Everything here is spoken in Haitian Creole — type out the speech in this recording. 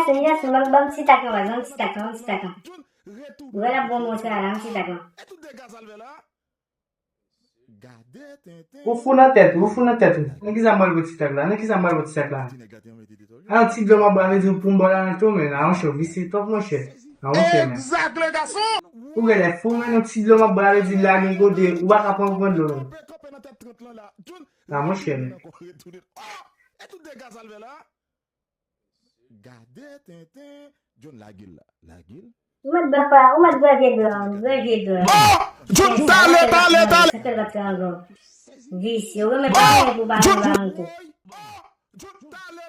Genelsonn, bang si tak lan, bang si tak lan. Voilà bon mon frère, bang si tak lan. Ou fou nan tèt ou. Nè ki zambal bot si tak la. An ti dlo mwa ba rezon pou mbola nan to men, an chou visi top mon chè. An mon chè men. Exact, les garçons! Ou gade fou men an ti dlo mwa ba rezon la gen go de ou baka pon kon dlo men. An mon chè men. Ou mat ba vieux de. John, tale! Sakal bat ka ango. Visi, ou me pa pour ba ango. Tale!